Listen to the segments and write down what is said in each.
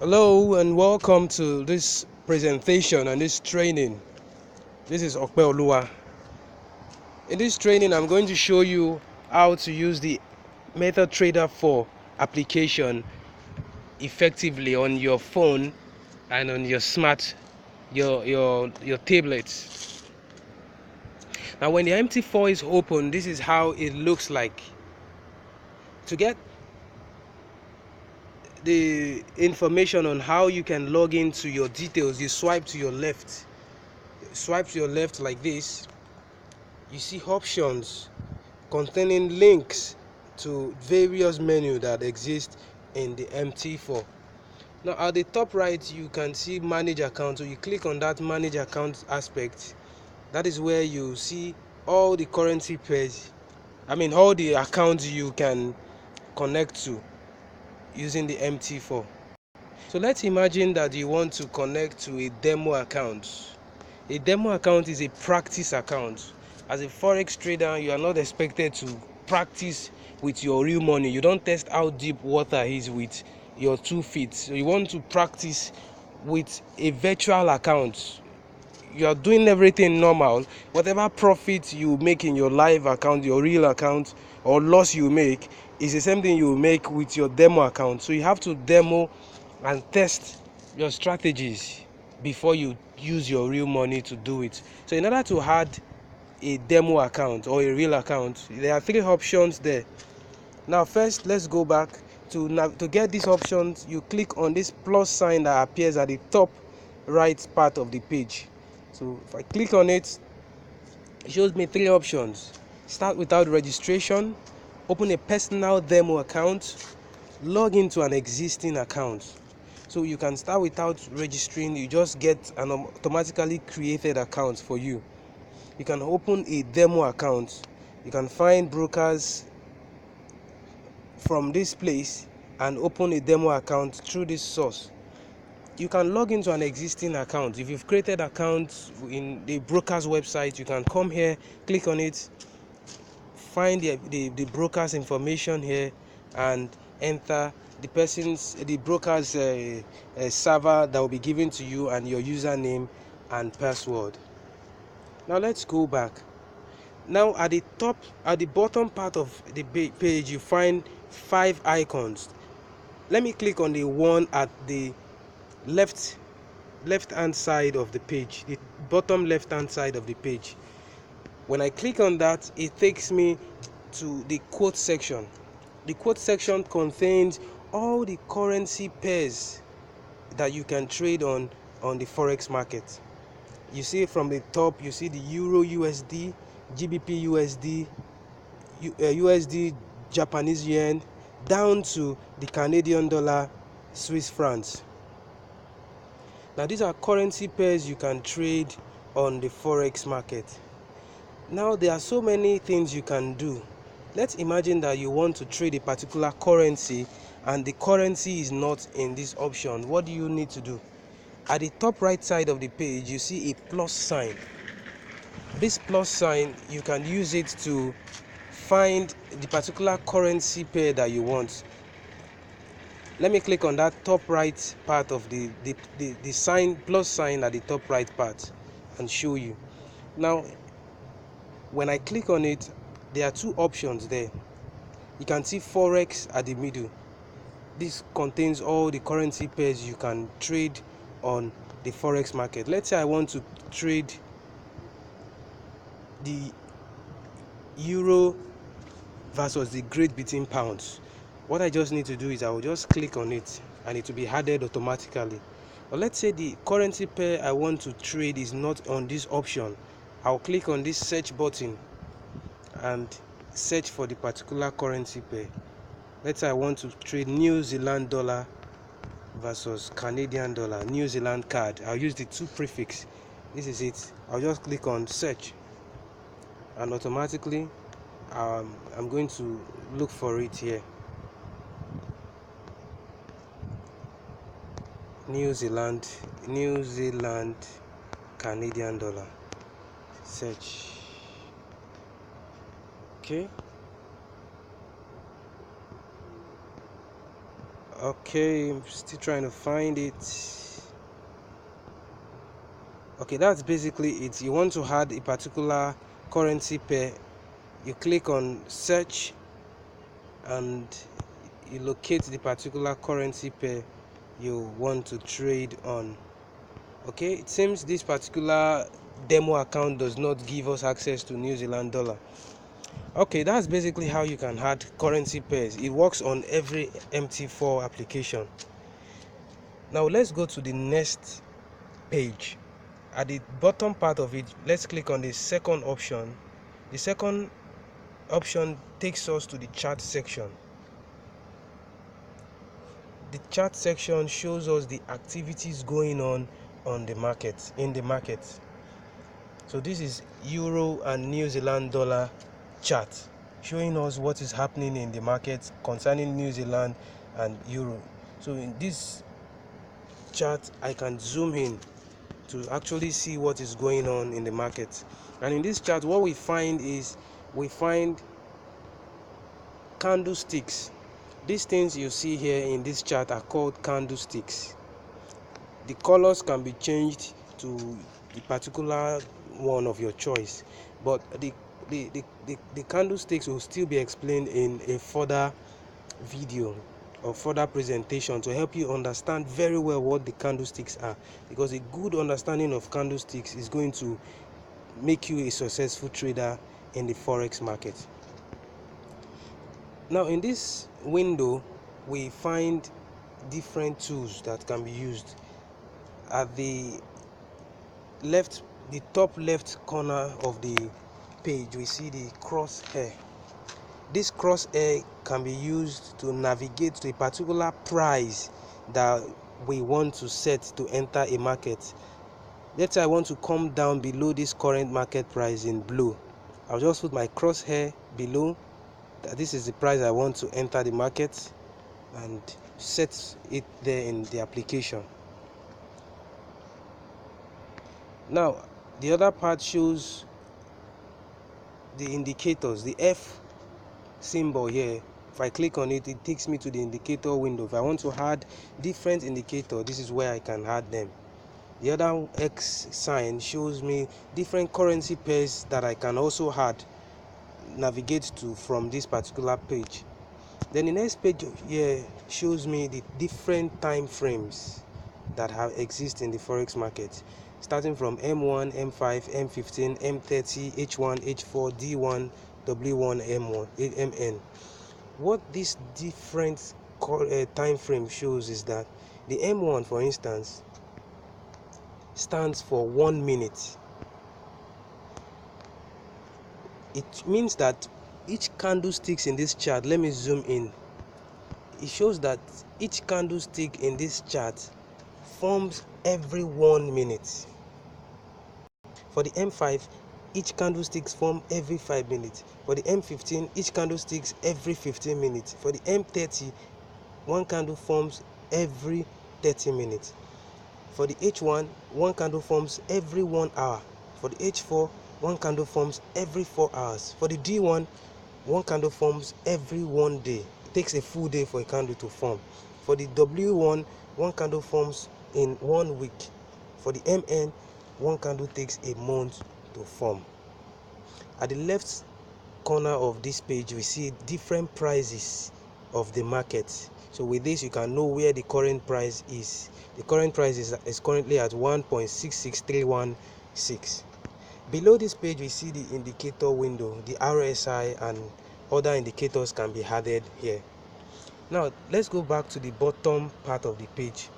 Hello and welcome to this presentation and this training. This is Okpeoluwa. In this training, I'm going to show you how to use the Metatrader 4 application effectively on your phone and on your your tablets. Now, when the MT4 is open, this is how it looks like. To get the information on how you can log into your details, you swipe to your left. Swipe to your left like this. You see options containing links to various menus that exist in the MT4. Now at the top right you can see manage account, so you click on that manage account aspect. That is where you see all the currency pairs, all the accounts you can connect to using the MT4. So let's imagine that you want to connect to a demo account. A demo account is a practice account. As a forex trader, you are not expected to practice with your real money. You don't test how deep water is with your 2 feet. So you want to practice with a virtual account. You are doing everything normal. Whatever profit you make in your live account, your real account, or loss you make is the same thing you make with your demo account. So you have to demo and test your strategies before you use your real money to do it. So in order to add a demo account or a real account, there are 3 options there. Now first, let's go back to get these options. You click on this plus sign that appears at the top right part of the page. So if I click on it, it shows me 3 options. Start without registration, open a personal demo account, log into an existing account. So you can start without registering, you just get an automatically created account for you. You can open a demo account. You can find brokers from this place and open a demo account through this source. You can log into an existing account. If you've created accounts in the broker's website, you can come here, click on it, find the broker's information here and enter the broker's server that will be given to you and your username and password. Now let's go back. Now at the bottom part of the page, you find 5 icons. Let me click on the one at the left hand side of the page, the bottom left hand side of the page. When I click on that, it takes me to the quote section. The quote section contains all the currency pairs that you can trade on the forex market. You see from the top, you see the Euro USD, GBP USD, USD Japanese yen, down to the Canadian dollar, Swiss francs. Now these are currency pairs you can trade on the forex market. Now there are so many things you can do. Let's imagine that you want to trade a particular currency and the currency is not in this option. What do you need to do? At the top right side of the page, you see a plus sign. This plus sign, you can use it to find the particular currency pair that you want. Let me click on that top right part of the sign, plus sign at the top right part, and show you. Now when I click on it, there are 2 options there. You can see forex at the middle. This contains all the currency pairs you can trade on the forex market. Let's say I want to trade the euro versus the Great Britain pounds. What I just need to do is I will just click on it and it will be added automatically. But let's say the currency pair I want to trade is not on this option. I'll click on this search button and search for the particular currency pair. Let's say I want to trade New Zealand dollar versus Canadian dollar, New Zealand card. I'll use the 2 prefix. This is it. I'll just click on search and automatically I'm going to look for it here. New Zealand Canadian dollar. Search. Okay. Okay, I'm still trying to find it. Okay, that's basically it. You want to add a particular currency pair, you click on search and you locate the particular currency pair you want to trade on. Okay, it seems this particular demo account does not give us access to New Zealand dollar. Okay, that's basically how you can add currency pairs. It works on every MT4 application. Now let's go to the next page. At the bottom part of it, let's click on the second option. The second option takes us to the chart section. The chart section shows us the activities going on the market, in the market. So this is Euro and New Zealand dollar chart, showing us what is happening in the market concerning New Zealand and Euro. So in this chart, I can zoom in to actually see what is going on in the market. And in this chart, what we find is candlesticks. These things you see here in this chart are called candlesticks. The colors can be changed to the particular one of your choice, but the candlesticks will still be explained in a further video or further presentation to help you understand very well what the candlesticks are, because a good understanding of candlesticks is going to make you a successful trader in the forex market. Now in this window we find different tools that can be used. At the top left corner of the page, we see the crosshair. This crosshair can be used to navigate to a particular price that we want to set to enter a market. Let's say I want to come down below this current market price in blue. I'll just put my crosshair below that this is the price I want to enter the market and set it there in the application. Now the other part shows the indicators. The F symbol here, if I click on it, it takes me to the indicator window. If I want to add different indicators, this is where I can add them. The other X sign shows me different currency pairs that I can also add, navigate to from this particular page. Then the next page here shows me the different time frames that exist in the forex market, starting from M1, M5, M15, M30, H1, H4, D1, W1, M1, MN. What this different time frame shows is that the M1, for instance, stands for 1 minute. It means that each candlestick in this chart, let me zoom in, it shows that each candlestick in this chart forms every 1 minute. For the M5, each candlestick forms every 5 minutes. For the M15, each candlestick every 15 minutes. For the M30, one candle forms every 30 minutes. For the H1, one candle forms every 1 hour. For the H4, one candle forms every 4 hours. For the D1, one candle forms every 1 day. It takes a full day for a candle to form. For the W1, one candle forms in 1 week. For the MN, one candle takes a month to form. At the left corner of this page, we see different prices of the market. So with this, you can know where the current price is. The current price is currently at 1.66316. Below this page, we see the indicator window. The RSI and other indicators can be added here. Now let's go back to the bottom part of the page.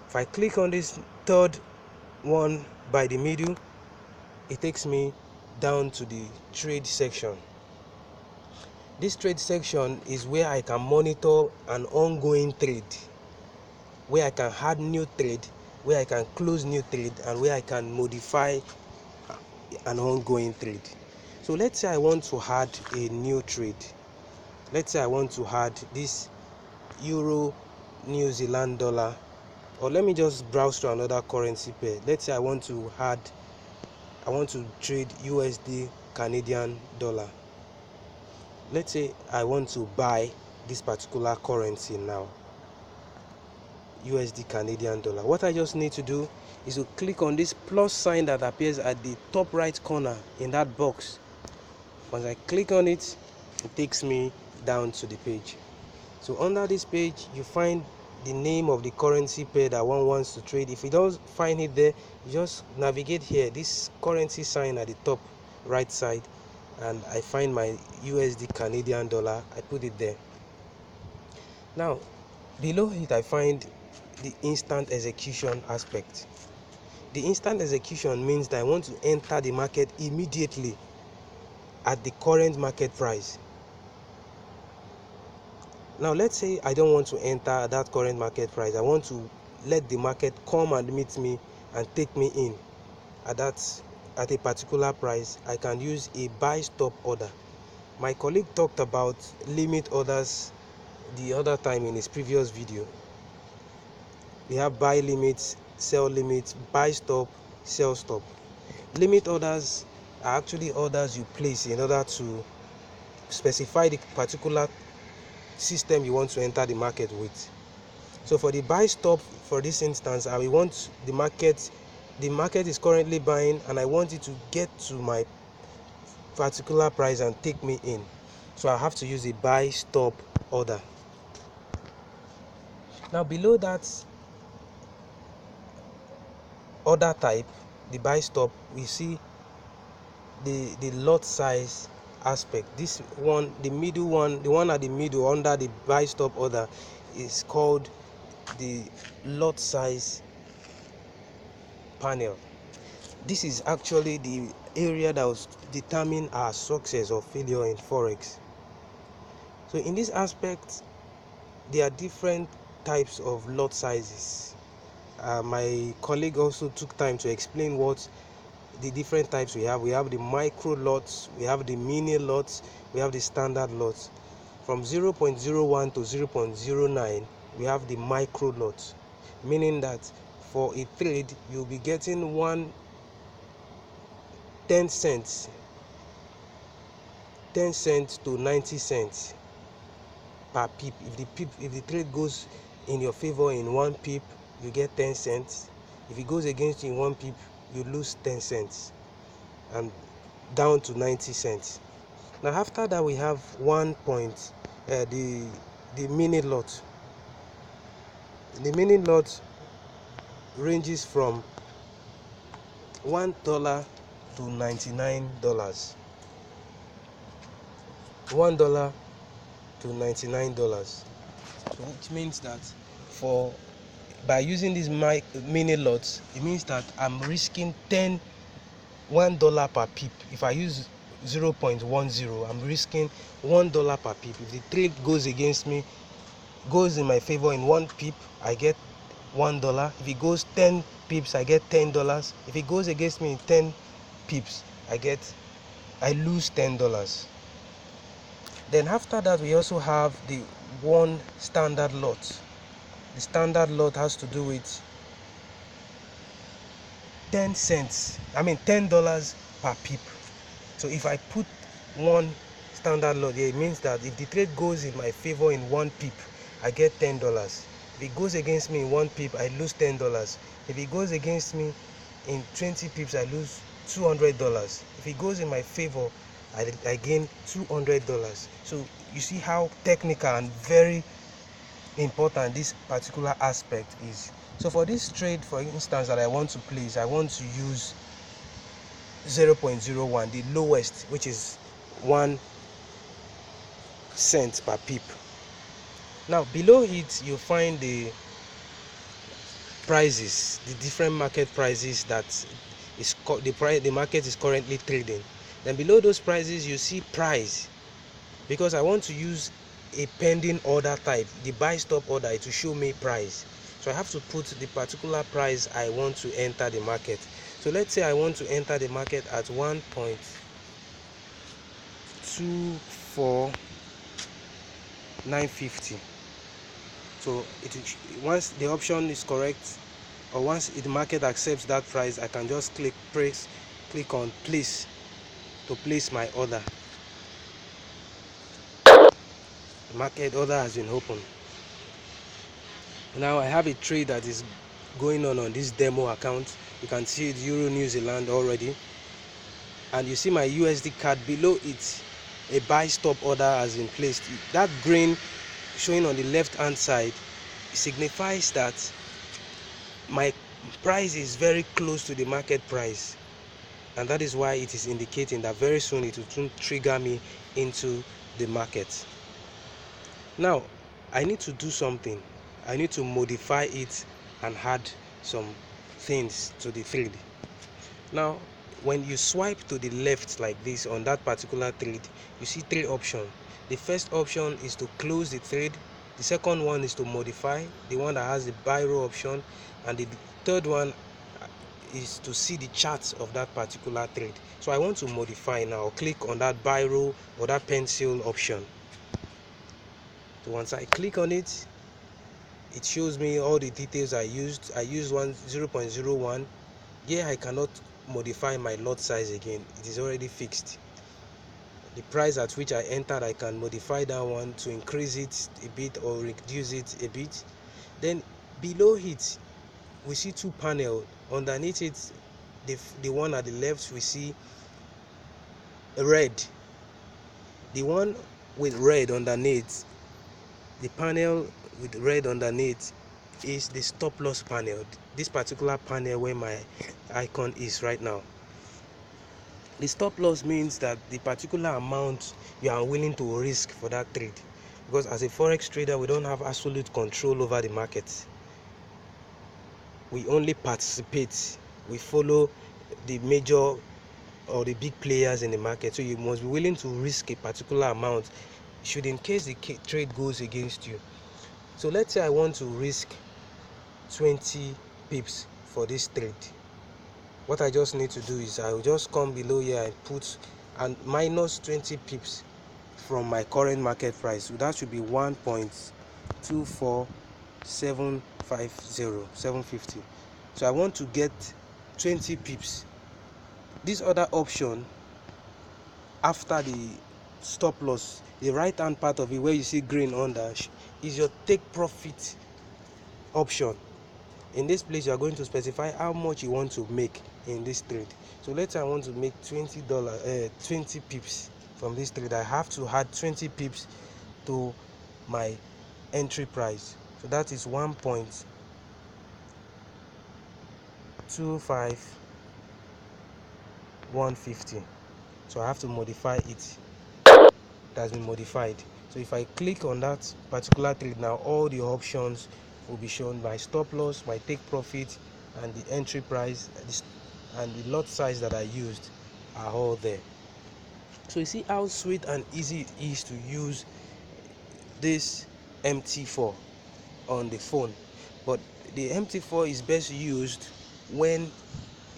If I click on this third one by the middle, it takes me down to the trade section. This trade section is where I can monitor an ongoing trade, where I can add new trade, where I can close new trade, and where I can modify an ongoing trade. So let's say I want to add a new trade. Let's say I want to add this Euro New Zealand dollar, or let me just browse to another currency pair. Let's say I want to trade USD Canadian dollar. Let's say I want to buy this particular currency now. USD Canadian dollar. What I just need to do is to click on this plus sign that appears at the top right corner in that box. Once I click on it, it takes me down to the page. So under this page, you find the name of the currency pair that one wants to trade. If you don't find it there, you just navigate here, this currency sign at the top right side, and I find my USD Canadian dollar. I put it there. Now below it, I find the instant execution aspect. The instant execution means that I want to enter the market immediately at the current market price. Now let's say I don't want to enter at that current market price. I want to let the market come and meet me and take me in at a particular price. I can use a buy stop order. My colleague talked about limit orders the other time in his previous video. We have buy limits, sell limits, buy stop, sell stop. Limit orders are actually orders you place in order to specify the particular system you want to enter the market with. So for the buy stop, for this instance, I want the market is currently buying and I want it to get to my particular price and take me in. So I have to use a buy stop order. Now below that order type, the buy stop, we see the lot size aspect. This one, the middle one, the one at the middle under the buy stop order, is called the lot size panel. This is actually the area that will determine our success or failure in forex. So in this aspect, there are different types of lot sizes. My colleague also took time to explain what the different types we have. We have the micro lots, we have the mini lots, we have the standard lots. From 0.01 to 0.09, we have the micro lots, meaning that for a trade you'll be getting 10 cents to 90 cents per pip. If the trade goes in your favor in 1 pip, you get 10 cents. If it goes against you in 1 pip, you lose 10 cents and down to 90 cents. Now after that, we have the mini lot. The mini lot ranges from $1 to $99. $1 to $99. So which means that by using these mini lots, it means that I'm risking $1 per pip. If I use 0.10, I'm risking $1 per pip. If the trade goes in my favor in 1 pip, I get $1. If it goes 10 pips, I get $10. If it goes against me in 10 pips, I lose $10. Then after that, we also have the one standard lot. The standard lot has to do with $10 per pip. So if I put one standard lot here, it means that if the trade goes in my favor in 1 pip, I get $10. If it goes against me in 1 pip, I lose $10. If it goes against me in 20 pips, I lose $200. If it goes in my favor, I gain $200. So you see how technical and very important this particular aspect is. So for this trade, for instance, that I want to place, I want to use 0.01, the lowest, which is 1 cent per pip. Now below it, you'll find the prices, the different market prices that the market is currently trading. Then below those prices, you see price. Because I want to use a pending order type, the buy stop order, it will show me price. So I have to put the particular price I want to enter the market. So let's say I want to enter the market at 1.24950. So once the option is correct, or once the market accepts that price, I can just click on place to place my order. The market order has been opened. Now I have a trade that is going on this demo account. You can see it, Euro New Zealand already, and you see my USD card below it. A buy stop order has been placed. That green showing on the left hand side signifies that my price is very close to the market price, and that is why it is indicating that very soon it will trigger me into the market. Now I need to do something. I need to modify it and add some things to the trade. Now when you swipe to the left like this on that particular trade, you see three options. The first option is to close the trade, the second one is to modify, the one that has the buy row option, and the third one is to see the charts of that particular trade. So I want to modify now. Click on that buy row or that pencil option. So once I click on it, it shows me all the details I used. I used 0.01. Here I cannot modify my lot size again, it is already fixed. The price at which I entered, I can modify that one to increase it a bit or reduce it a bit. Then below it we see two panels. Underneath it, the one at the left, we see red. The one with red underneath, the panel with red underneath, is the stop loss panel. This particular panel where my icon is right now. The stop loss means that the particular amount you are willing to risk for that trade, because as a forex trader we don't have absolute control over the market. We only participate, we follow the major or the big players in the market. So you must be willing to risk a particular amount should in case the trade goes against you. So let's say I want to risk 20 pips for this trade. What I just need to do is I will just come below here and put and minus 20 pips from my current market price. So that should be 1.24750. So I want to get 20 pips. This other option after the stop loss, the right hand part of it where you see green under, is your take profit option. In this place you are going to specify how much you want to make in this trade. So let's say I want to make $20 20 pips from this trade. I have to add 20 pips to my entry price. So that is 1.25150. So I have to modify it. It has been modified. So if I click on that particular trade now, all the options will be shown. My stop loss, my take profit, and the entry price, and the lot size that I used are all there. So you see how sweet and easy it is to use this MT4 on the phone. But the MT4 is best used when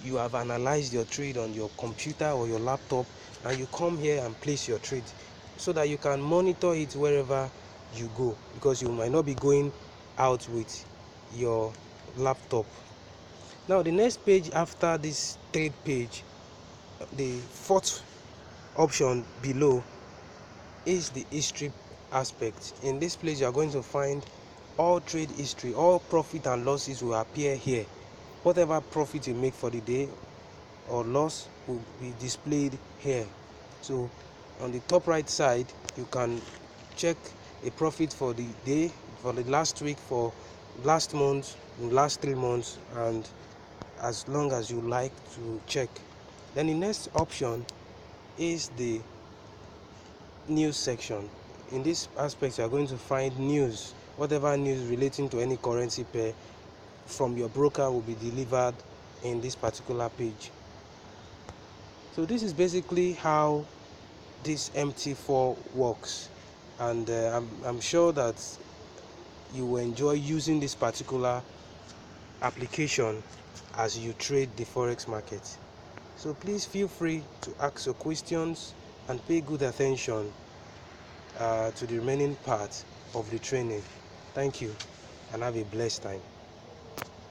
you have analyzed your trade on your computer or your laptop, and you come here and place your trade so that you can monitor it wherever you go, because you might not be going out with your laptop. Now the next page after this trade page, the fourth option below, is the history aspect. In this place you are going to find all trade history. All profit and losses will appear here. Whatever profit you make for the day or loss will be displayed here. So on the top right side you can check a profit for the day, for the last week, for last month, last 3 months, and as long as you like to check. Then the next option is the news section. In this aspect you are going to find news. Whatever news relating to any currency pair from your broker will be delivered in this particular page. So this is basically how this MT4 works, and I'm sure that you will enjoy using this particular application as you trade the forex market. So please feel free to ask your questions and pay good attention to the remaining part of the training. Thank you and have a blessed time.